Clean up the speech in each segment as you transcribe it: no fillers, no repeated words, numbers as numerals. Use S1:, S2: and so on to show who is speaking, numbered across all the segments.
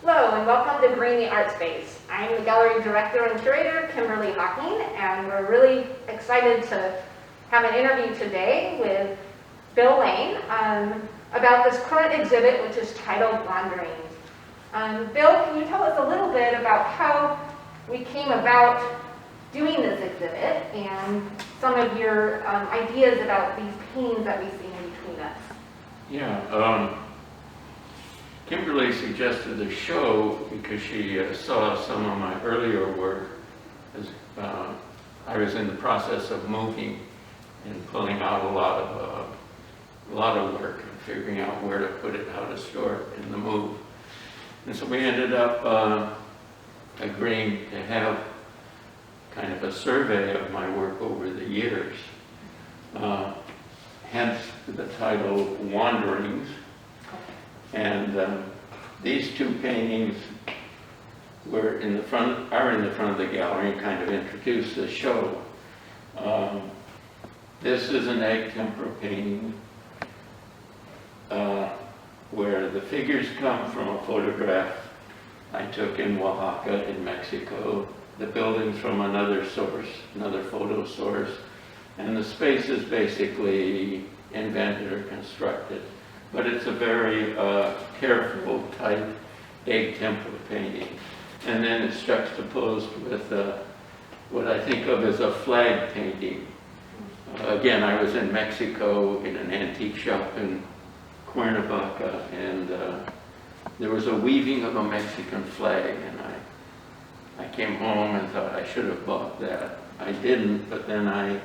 S1: Hello and welcome to Green the Art Space. I'm the gallery director and curator, Kimberly Hocking, and we're really excited to have an interview today with Bill Lane about this current exhibit, which is titled Wanderings. Bill, can you tell us a little bit about how we came about doing this exhibit and some of your ideas about these paintings that we see in between us?
S2: Yeah, Kimberly suggested the show because she saw some of my earlier work as I was in the process of moving and pulling out a lot of work and figuring out where to put it, how to store it in the move. And so we ended up agreeing to have kind of a survey of my work over the years. Hence the title Wanderings. And these two paintings are in the front of the gallery and kind of introduce the show. This is an egg tempera painting where the figures come from a photograph I took in Oaxaca in Mexico, the buildings from another source, another photo source, and the space is basically invented or constructed. But it's a very careful, tight egg tempera painting. And then it's juxtaposed with what I think of as a flag painting. Again, I was in Mexico in an antique shop in Cuernavaca, and there was a weaving of a Mexican flag, and I came home and thought I should have bought that. I didn't, but then I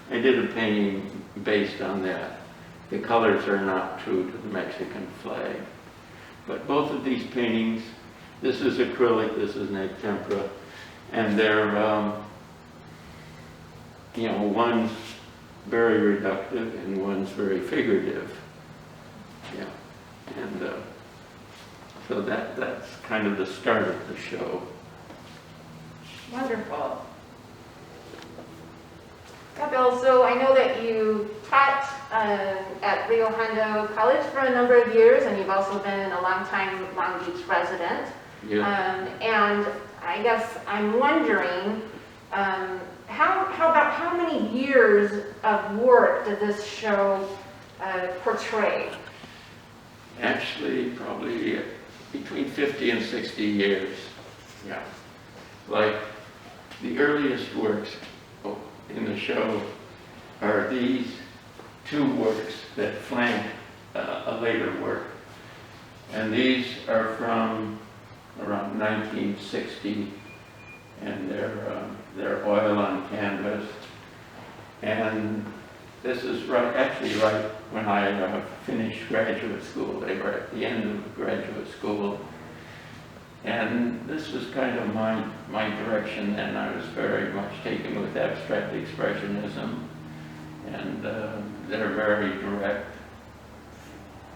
S2: did a painting based on that. The colors are not true to the Mexican flag. But both of these paintings, this is acrylic, this is an egg tempera, and they're, one's very reductive and one's very figurative. Yeah, and so that's kind of the start of the show.
S1: Wonderful. Yeah, Bill, so I know that you taught at Rio Hondo College for a number of years, and you've also been a long-time Long Beach resident.
S2: Yeah.
S1: And I guess I'm wondering, how many years of work did this show portray?
S2: Actually, probably between 50 and 60 years. Yeah. Like the earliest works in the show are these two works that flank a later work. And these are from around 1960, and they're oil on canvas. And this is right when I finished graduate school. They were at the end of graduate school. And this was kind of my direction then. I was very much taken with abstract expressionism. And they're very direct.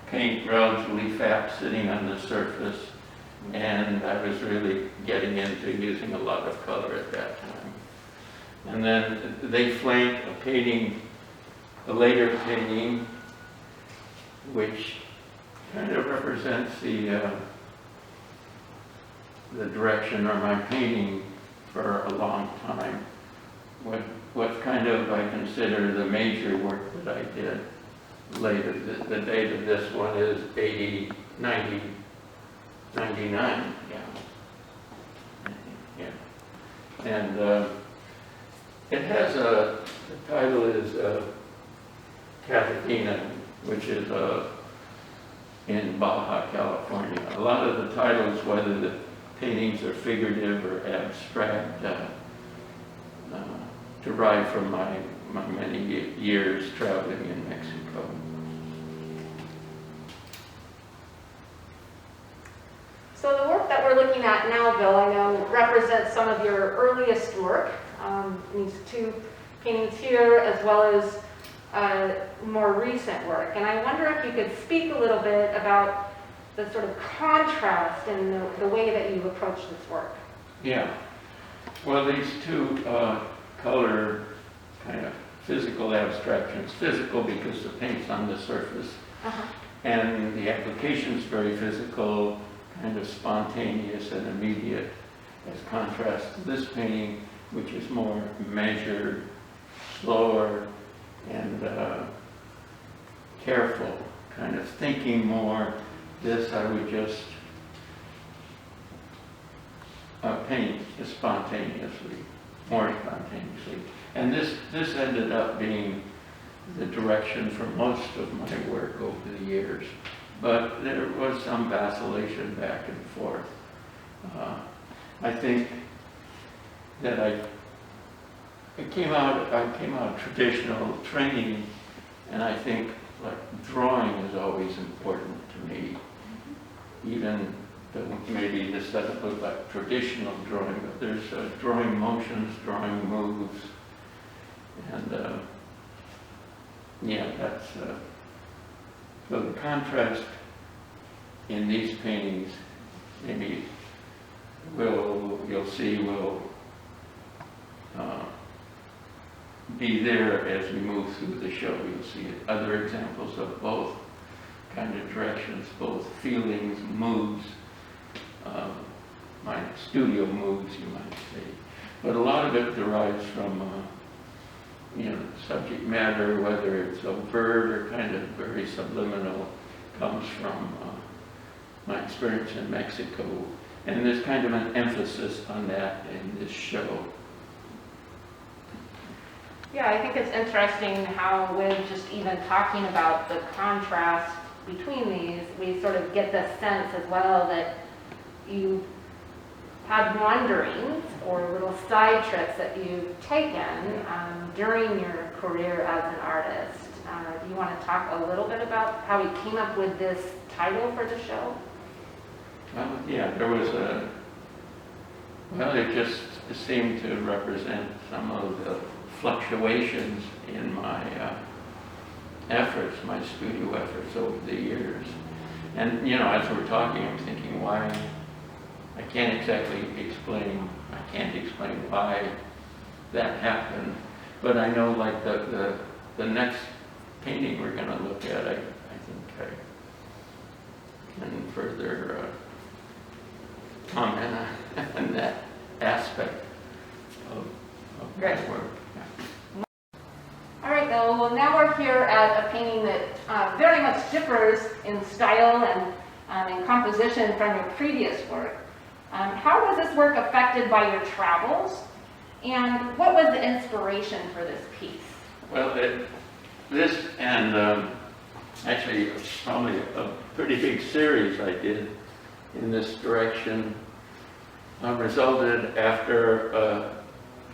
S2: Paint relatively fast sitting on the surface. And I was really getting into using a lot of color at that time. And then they flank a painting, a later painting, which kind of represents the direction of my painting for a long time. What kind of I consider the major work that I did later. The date of this one is 99, yeah. And it has the title is Cafetina, which is in Baja, California. A lot of the titles, whether the paintings are figurative or abstract, derive from my many years traveling in Mexico.
S1: So the work that we're looking at now, Bill, I know represents some of your earliest work. These two paintings here, as well as more recent work. And I wonder if you could speak a little bit about the sort of contrast in the way that you approach this work.
S2: Yeah. Well, these two color kind of physical abstractions. Physical because the paint's on the surface. Uh-huh. And the application is very physical, kind of spontaneous and immediate, as contrast to this painting, which is more measured, slower, and careful, kind of thinking more. This I would just paint spontaneously, more spontaneously. And this ended up being the direction for most of my work over the years. But there was some vacillation back and forth. I think that I came out of traditional training, and I think like drawing is always important to me. Even though maybe this doesn't look like traditional drawing, but there's drawing motions, drawing moves, and yeah, that's so the contrast in these paintings maybe you'll see will be there as we move through the show. You'll see other examples of both kind of directions, both feelings, moods, my studio moods, you might say. But a lot of it derives from subject matter, whether it's overt or kind of very subliminal, comes from my experience in Mexico. And there's kind of an emphasis on that in this show.
S1: Yeah, I think it's interesting how with just even talking about the contrast between these, we sort of get the sense as well that you had wanderings or little side trips that you've taken during your career as an artist. Do you want to talk a little bit about how we came up with this title for the show?
S2: Well, yeah, there was it just seemed to represent some of the fluctuations in my efforts, my studio efforts over the years. And, as we're talking, I'm thinking why, I can't explain why that happened. But I know, like, the next painting we're going to look at, I think I can further comment on that aspect of
S1: Great.
S2: my work.
S1: All right, well, now we're here at a painting that very much differs in style and in composition from your previous work. How was this work affected by your travels, and what was the inspiration for this piece?
S2: Well, this and actually probably a pretty big series I did in this direction resulted after a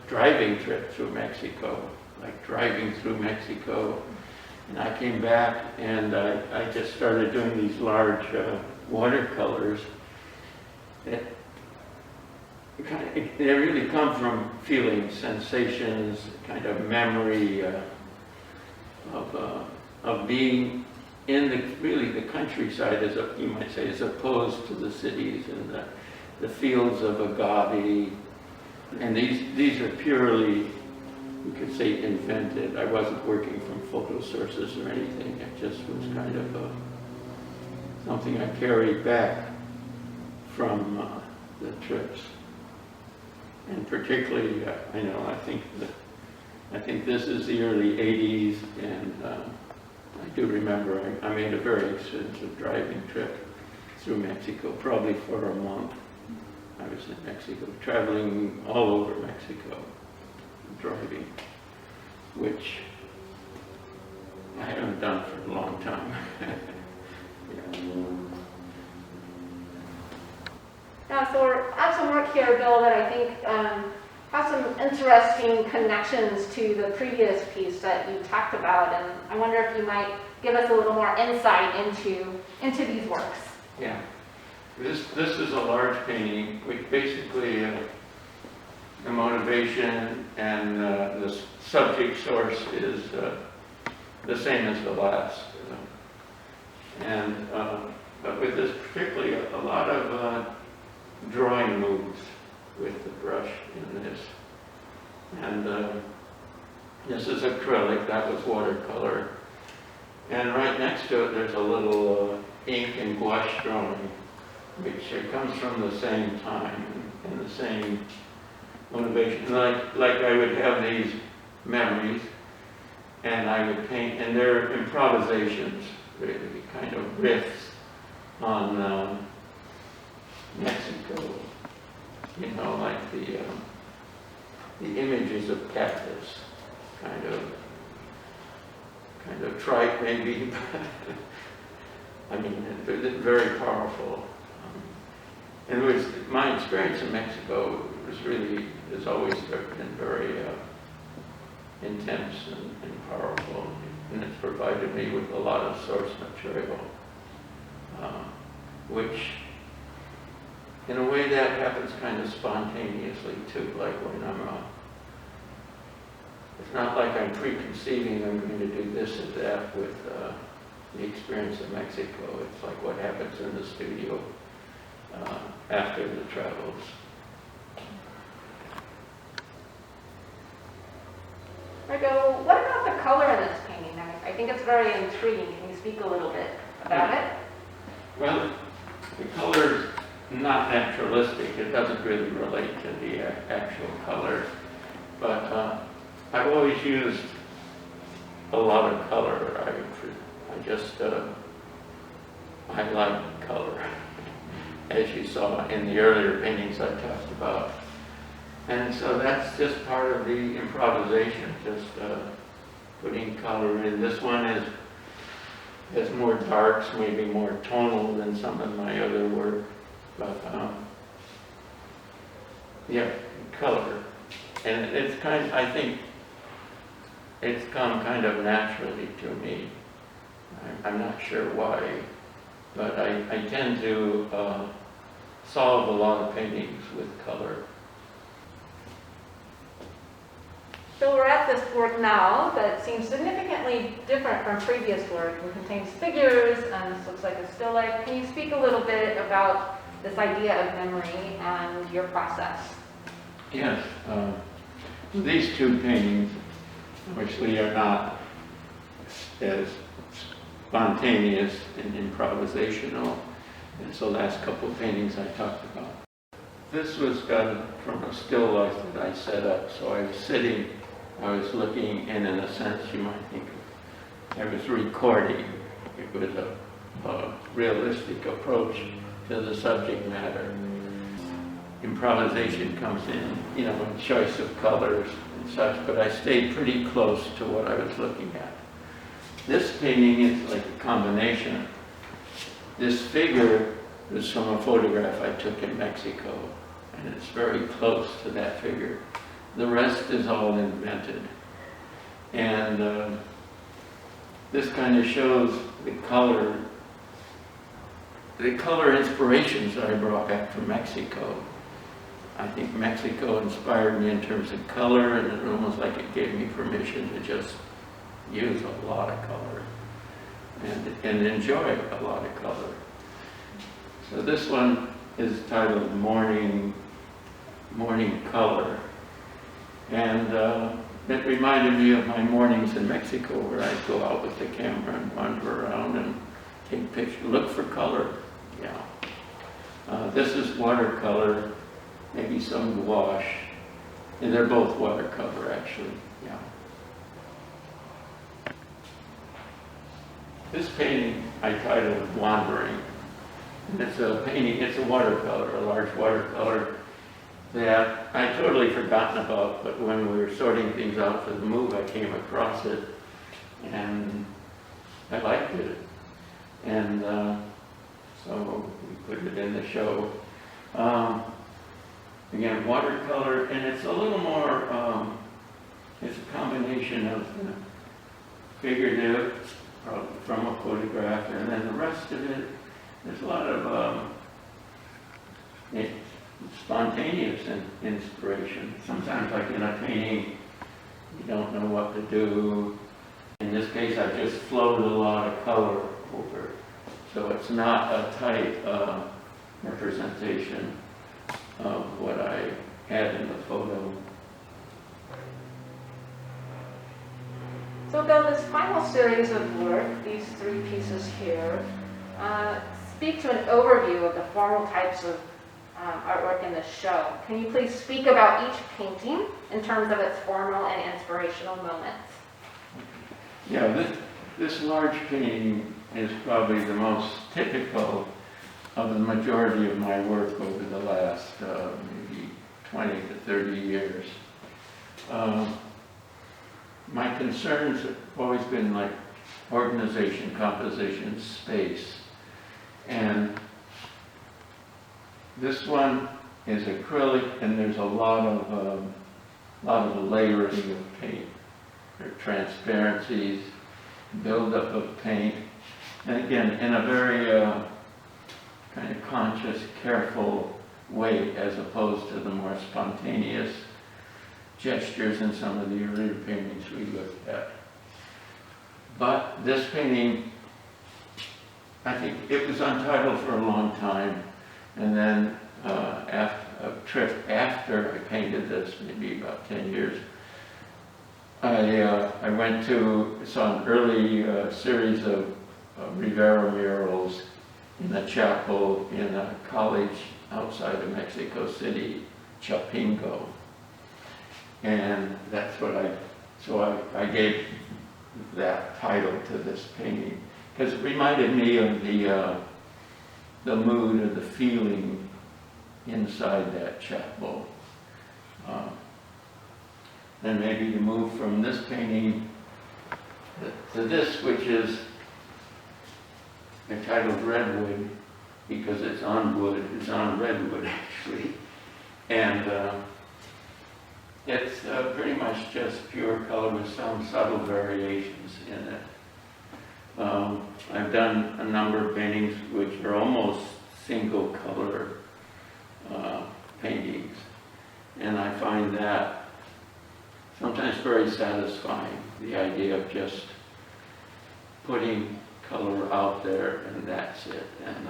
S2: driving trip through Mexico, like driving through Mexico. And I came back and I just started doing these large watercolors that they really come from feelings, sensations, kind of memory of being in the countryside, you might say, as opposed to the cities and the fields of agave. And these are purely, you could say, invented. I wasn't working from photo sources or anything. It just was kind of something I carried back from the trips. And particularly, I think this is the early 80s, and I do remember I made a very extensive driving trip through Mexico, probably for a month. I was in Mexico, traveling all over Mexico, driving, which I haven't done for a long time.
S1: Yeah, so we're at some work here, Bill, that I think has some interesting connections to the previous piece that you talked about, and I wonder if you might give us a little more insight into these works.
S2: Yeah. This is a large painting, which basically the motivation and the subject source is the same as the last. But with this particularly, a lot of drawing moves with the brush in this. And this is acrylic, that was watercolor. And right next to it, there's a little ink and gouache drawing which comes from the same time and the same motivation. Like I would have these memories, and I would paint, and they're improvisations, really, kind of riffs on Mexico, like the images of cactus, kind of trite maybe, but I mean, it's very powerful. And it was, my experience in Mexico has always been very intense and powerful, and it's provided me with a lot of source material, which in a way that happens kind of spontaneously too, like when it's not like I'm preconceiving I'm going to do this or that with the experience of Mexico. It's like what happens in the studio after the travels.
S1: Rigo, what about the color of this painting? I think it's very intriguing. Can you speak a little bit about it?
S2: Well, the color's not naturalistic. It doesn't really relate to the actual color. But I've always used a lot of color. I like color, as you saw in the earlier paintings I talked about. And so that's just part of the improvisation, just putting color in. This one has more darks, maybe more tonal than some of my other work. But yeah, color. And I think it's come kind of naturally to me. I'm not sure why, but I tend to solve a lot of paintings with color.
S1: So we're at this work now that seems significantly different from previous work. It contains figures, and this looks like a still life. Can you speak a little bit about this idea of memory and your process?
S2: Yes. These two paintings obviously are not as spontaneous and improvisational as the last couple of paintings I talked about. This was done from a still life that I set up. So I was sitting, I was looking, and in a sense you might think I was recording. It was a realistic approach to the subject matter. Improvisation comes in, in choice of colors and such, but I stayed pretty close to what I was looking at. This painting is like a combination. This figure is from a photograph I took in Mexico, and it's very close to that figure. The rest is all invented. And this kind of shows the color inspirations that I brought back from Mexico. I think Mexico inspired me in terms of color, and it almost like it gave me permission to just use a lot of color and enjoy a lot of color. So this one is titled Morning Color. And it reminded me of my mornings in Mexico, where I'd go out with the camera and wander around and take pictures, look for color. Yeah. This is watercolor, maybe some gouache, and they're both watercolor actually. Yeah. This painting I titled Wandering. And it's a painting, it's a watercolor, a large watercolor that I totally forgotten about, but when we were sorting things out for the move, I came across it, and I liked it. And so we put it in the show. Again, watercolor, and it's a little more, it's a combination of figurative from a photograph, and then the rest of it, there's a lot of spontaneous inspiration. Sometimes, like in a painting, you don't know what to do. In this case, I just flowed a lot of color over it. So it's not a tight representation of what I had in the photo.
S1: So Bill, this final series of work, these three pieces here, speak to an overview of the formal types of artwork in the show. Can you please speak about each painting in terms of its formal and inspirational moments?
S2: Yeah, this large painting is probably the most typical of the majority of my work over the last maybe 20 to 30 years. My concerns have always been like organization, composition, space. And this one is acrylic, and there's a lot of layering of paint. There are transparencies, buildup of paint, and again, in a very kind of conscious, careful way, as opposed to the more spontaneous gestures in some of the earlier paintings we looked at. But this painting, I think it was untitled for a long time, and then a trip after I painted this, maybe about 10 years, I went to, saw an early series of Rivera murals in a chapel in a college outside of Mexico City, Chapingo. And that's what I gave that title to this painting, because it reminded me of the mood or the feeling inside that chapel. And maybe to move from this painting to this, which is entitled Redwood, because it's on wood, it's on redwood actually. And it's pretty much just pure color with some subtle variations in it. I've done a number of paintings which are almost single color paintings, and I find that sometimes very satisfying, the idea of just putting color out there and that's it, and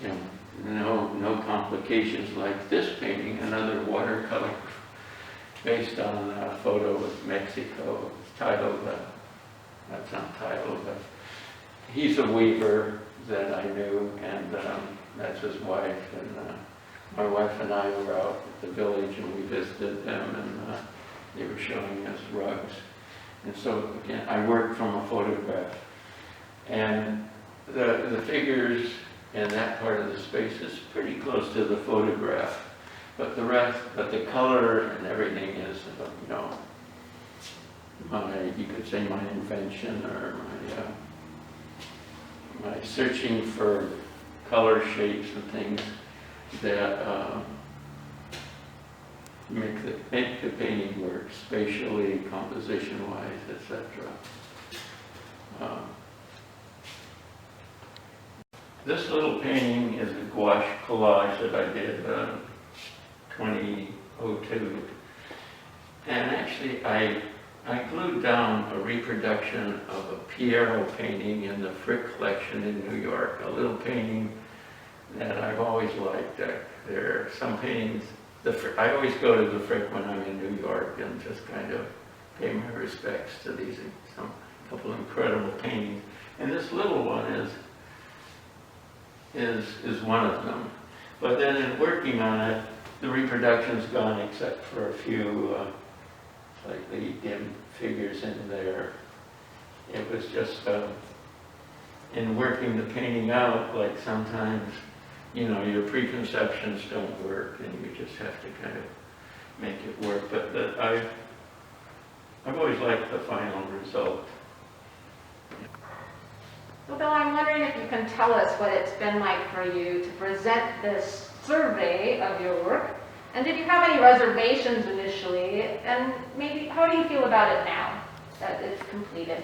S2: you know, no complications like this painting, another watercolor based on a photo of Mexico. It's titled, that's not titled, but he's a weaver that I knew, and that's his wife, and my wife and I were out at the village and we visited them, and they were showing us rugs. And so again, I worked from a photograph, and the figures in that part of the space is pretty close to the photograph, but the color and everything is, you know, you could say my invention, or my searching for color shapes and things that make the painting work spatially, composition-wise, etc. This little painting is a gouache collage that I did 2002, and actually I glued down a reproduction of a Piero painting in the Frick collection in New York, a little painting that I've always liked. There are some paintings, I always go to the Frick when I'm in New York and just kind of pay my respects to these couple incredible paintings. And this little one is one of them. But then in working on it, the reproduction's gone except for a few slightly dim figures in there. It was just in working the painting out, like sometimes, you know, your preconceptions don't work and you just have to kind of make it work. But I've always liked the final result.
S1: So Bill, I'm wondering if you can tell us what it's been like for you to present this survey of your work, and did you have any reservations initially, and maybe how do you feel about it now that it's completed?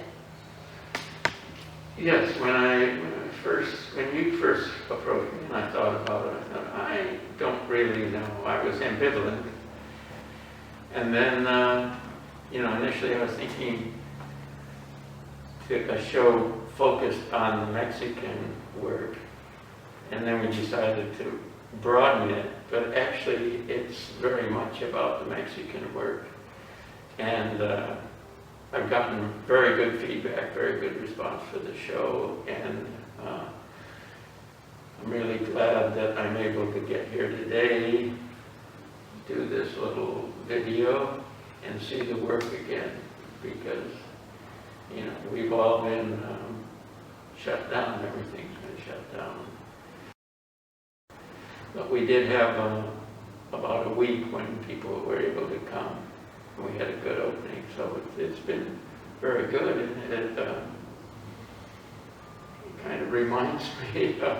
S2: Yes, when you first approached me and I thought about it, I thought, I don't really know. I was ambivalent. And then, you know, initially I was thinking a show focused on the Mexican work, and then we decided to broaden it, but actually it's very much about the Mexican work. And I've gotten very good feedback, very good response for the show, and I'm really glad that I'm able to get here today, do this little video, and see the work again, because, you know, we've all been shut down, everything's been shut down. But we did have about a week when people were able to come, and we had a good opening, so it's been very good, and it kind of reminds me of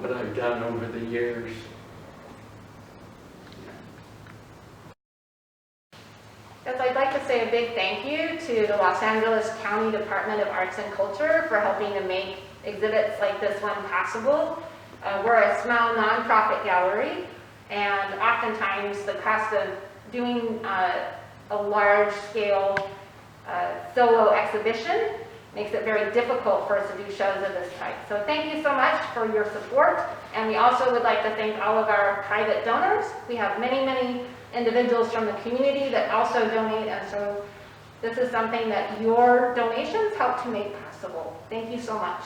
S2: what I've done over the years.
S1: Yes, I'd like to say a big thank you to the Los Angeles County Department of Arts and Culture for helping to make exhibits like this one possible. We're a small nonprofit gallery, and oftentimes the cost of doing a large-scale solo exhibition makes it very difficult for us to do shows of this type. So thank you so much for your support, and we also would like to thank all of our private donors. We have many, many individuals from the community that also donate, and so this is something that your donations help to make possible. Thank you so much.